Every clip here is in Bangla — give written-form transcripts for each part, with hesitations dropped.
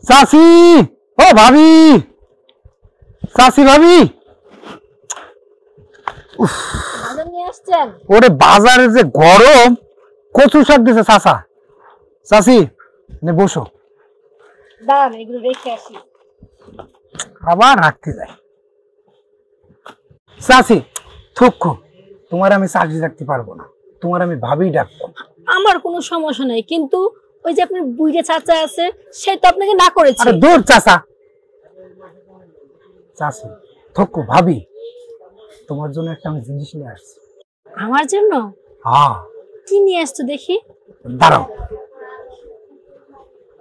চাচি, ও ভাবি, চাচি ভাবি। বাজার নিয়ে আসছেন? ওরে বাজারে যে গরম, কচু শাক দিছে চাচা। চাচি নে বসো। দাঁড়ান এগুলো রেখে আসি। আবার রাখতে যাই। চাচি থুকু, তোমার আমি চাকরি রাখতে পারবো না, তোমার আমি ভাবি ডাকবো। আমার কোনো সমস্যা নাই, কিন্তু ওই যে আপনার বুইড়ে চাচা আছে সে তো আপনাকে না করেছে। আরে দূর চাচা। চাচি থুকু ভাবি, তোমার জন্য একটা আমি জিনিস নিয়ে আসছি। আমার জন্য? হ্যাঁ। কি নিয়ে আসছো দেখি? দাঁড়াও,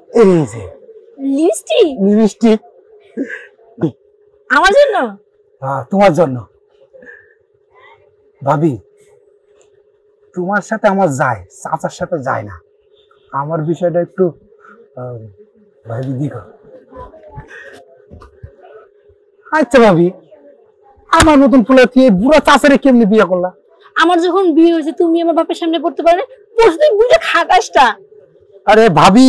এই যে লিপস্টিক। লিপস্টিক আমার জন্য? হ্যাঁ তোমার জন্য। ভাবি তোমার সাথে আমার যায়, চাচার সাথে যায় না। আমার বিষয়টা একটু ভাবি দেখো। আচ্ছা ভাবি, আমার মতন ফুলা তুই বুড়া চাচারে কেমনি বিয়ে করলা? আমার যখন বিয়ে হয়েছে তুমি আমার বাপের সামনে পড়তে পারো না, বসে বুঝে খাটাসটা। আরে ভাবি,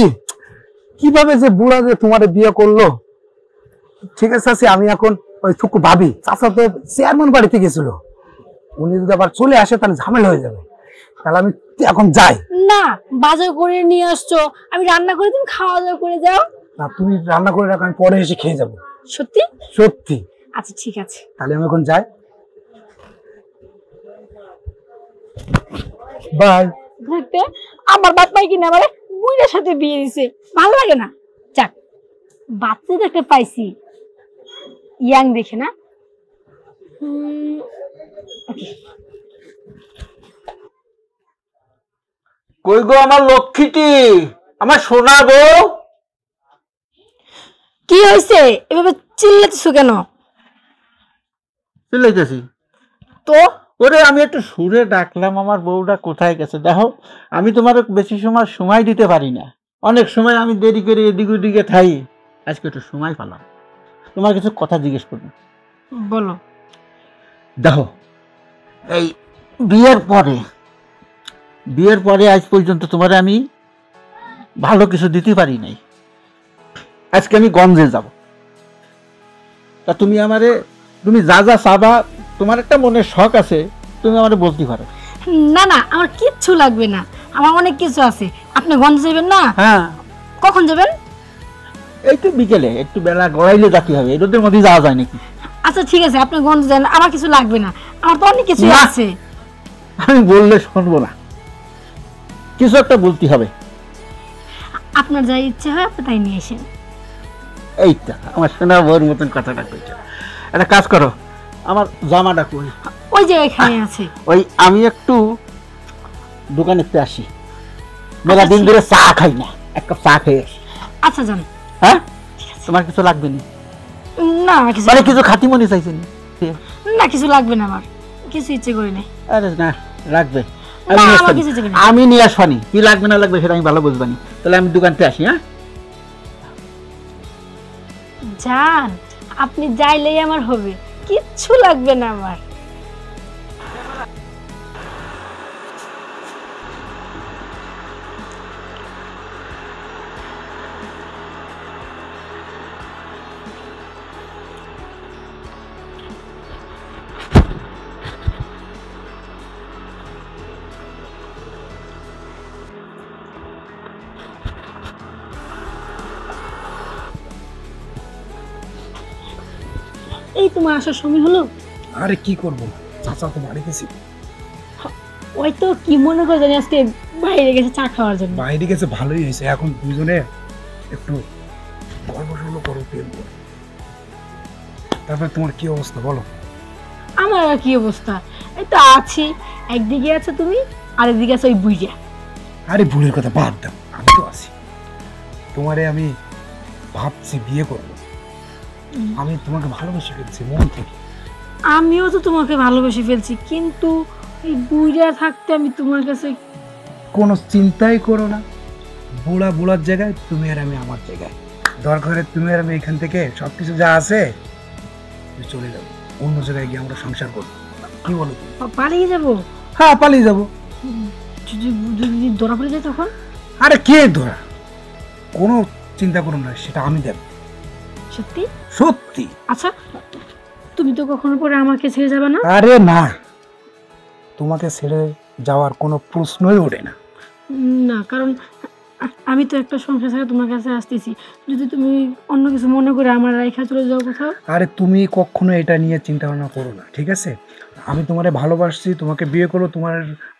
কিভাবে যে বুড়া যে তোমার বিয়ে করলো। ঠিক আছে চাচি, আমি এখন ওই থুকু ভাবি, চাচা তো চেয়ারম্যান বাড়িতে গেছিল, উনি যদি আবার চলে আসে তাহলে ঝামেলা হয়ে যাবে। তাহলে আমি এখন যাই। না, বাজার করে নিয়ে আসছো, আমি রান্না করে তুমি খাওয়া দাওয়া করে যাও। না তুমি রান্না করে রাখো, আমি পরে এসে খেয়ে যাবো। সত্যি? সত্যি। আচ্ছা ঠিক আছে, তাহলে আমি এখন যাই। বাই। দেখতে আমার বাপ মাই কিনা আমার বুইড়ার সাথে বিয়ে দিছে, ভালো লাগে না। যাক, বাচ্চা তো একটা পাইছি, ইয়াং দেখে না। কই গো আমার লক্ষ্মীটি, আমার সোনা বউ? কি হয়েছে এভাবে চিল্লাতেছো কেন? চিল্লাইতেছি তো ওরে আমি একটু সুরে ডাকলাম, আমার বউটা কোথায় গেছে দেখো। আমি তোমার বেশি সময় দিতে পারি না, অনেক সময় আমি দেরি করে এদিক ওদিকে থাই। আজকে একটু সময় পেলাম, তোমার কিছু কথা জিজ্ঞেস করবো। বলো। দেখো, এই বিয়ের পরে আজ পর্যন্ত তোমার আমি ভালো কিছু দিতে পারি নাই। আজকে আমি গঞ্জে যাব, তা তুমি যা যা চাবা, তোমার একটা মনের শখ আছে, তুমি আমারে বলতে পারো। না না, আমার কিচ্ছু লাগবে না, আমার অনেক কিছু আছে। আপনি গঞ্জ যাবেন না? হ্যাঁ। কখন যাবেন? এই তো বিকেলে, একটু বেলা গড়াইলে যেতে হবে, রোদের মধ্যে যাওয়া যায় নাকি? আচ্ছা ঠিক আছে, আপনি গঞ্জ যান, আমার কিছু লাগবে না, আমার তো অনেক কিছু আছে। আমি বললে শুনবো না, কিছু একটা বলতে হবে। আপনার যা ইচ্ছে হয় আপনি তাই নিয়ে আসেন। এইটা আমার সোনা বউর মতন কথাটা কইছো। একটা কাজ করো, আমার জামাটা কই? ওই যে এখানে আছে। ওই আমি একটু দোকানেতে আসি, মেলা দিন ধরে চা খাই না, এক কাপ চা খেয়ে আসি। আচ্ছা যান। হ্যাঁ, তোমার কিছু লাগবে না? না কিছু, মানে কিছু খাতি মনে চাইছে না, কিছু লাগবে না, আমার কিছু ইচ্ছে করি না। আরে না, লাগবে। আমি নিয়ে আসবানি, কি লাগবে না লাগবে সেটা আমি ভালো বুঝবানি। তাহলে আমি দোকানতে আসি। হ্যাঁ যান, আপনি যাইলেই আমার হবে, কিচ্ছু লাগবে না আমার। এই তোমার আসার সময় হলো। আরে কি করবো, চাচা তো বাড়িতে ছিল। ওই তো কি মনে করে জানি আজকে বাইরে গেছে চা খাওয়ার জন্য। বাইরে গেছে, ভালোই হয়েছে। এখন দুজনে একটু গল্প সল্প করো, প্রেম করো। তারপর তোমার কি অবস্থা বলো? আমার আর কি অবস্থা, এই তো আছি। একদিকে আছে তুমি, আরেকদিকে আছে ওই বুইড়া। আরে ভুলের কথা বাদ দাও, আমি তো আছি। তোমারে আমি ভাবছি বিয়ে করবো। আমি তোমাকে ভালোবেসে ফেলছি মন থেকে। আমিও তো তোমাকে ভালোবেসে ফেলছি, কিন্তু এই বুইড়া থাকতে আমি তোমার কাছে। কোনো চিন্তাই করো না, বুড়া বুড়ার জায়গায় তুমি আর আমি আমার জায়গায়। দরকারে তুমি আর আমি এখান থেকে সবকিছু যা আছে চলে যাবো, অন্য জায়গায় গিয়ে আমরা সংসার করবো। কি বলো তুমি? পালিয়ে যাবো? হ্যাঁ পালিয়ে যাবো। যদি ধরা পড়ে যায় তখন? আরে কে ধরা, কোনো চিন্তা করো না, সেটা আমি দেব। সত্যি? সত্যি। আচ্ছা তুমি তো কখনো পরে আমাকে ছেড়ে যাবে না? আরে না, তোমাকে ছেড়ে যাওয়ার কোনো প্রশ্নই ওঠে না। না, কারণ আমি তো একটা সংসার ছেড়ে তোমার কাছে আসতেছি, যদি তুমি অন্য কিছু মনে করে আমার রেখা চলে যাও কোথাও। আরে তুমি কখনো এটা নিয়ে চিন্তা ভাবনা করো না, ঠিক আছে? আমি তোমারে ভালোবাসছি, তোমাকে বিয়ে করবো, তোমার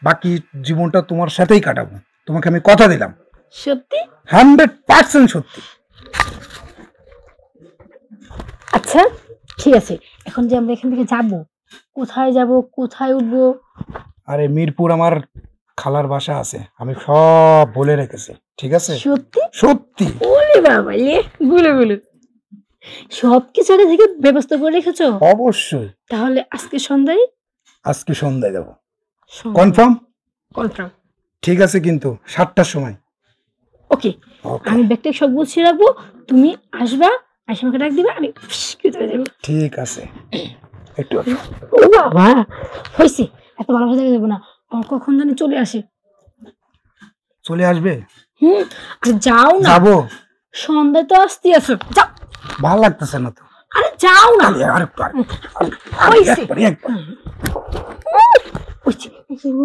বাকি জীবনটা তোমার সাথেই কাটাবো, তোমাকে আমি কথা দিলাম। সত্যি? 100% সত্যি। আচ্ছা ঠিক আছে, এখন যে আমরা এখান থেকে যাব, কোথায় যাব, কোথায় উঠবো? আরে মিরপুর আমার খালার বাসা আছে, আমি সব বলে রেখেছি, ঠিক আছে? সত্যি? সত্যি। ওরে বাবা লে, গুলো গুলো সব কিছু আগে থেকে ব্যবস্থা করে রেখেছো? অবশ্যই। তাহলে আজকে সন্ধ্যায়? আজকে সন্ধ্যায় দেবো। কনফার্ম? কনফার্ম। ঠিক আছে, কিন্তু 7টার সময়। ওকে, আমি ব্যাগটা সব গুছিয়ে রাখবো, তুমি আসবা, এসে আমাকে ডাক দিবা, আমি চলে যাবো। ঠিক আছে, একটু ও বাবা, হয়েছে, এত ভালোবাসা দেবো না, আমার কখন জানি চলে আসে। চলে আসবে? আরে যাও না। যাবো। সন্ধ্যায় তো আসতে আছে, যাও। ভালো লাগতেছে না তো। আরে যাও না। হয়েছে।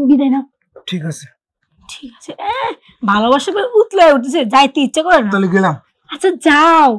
বিদায় না। ঠিক আছে। ঠিক আছে, ভালোবাসা উতলায় উঠেছে, যাইতে ইচ্ছা করে না। তাহলে গেলাম। আচ্ছা যাও।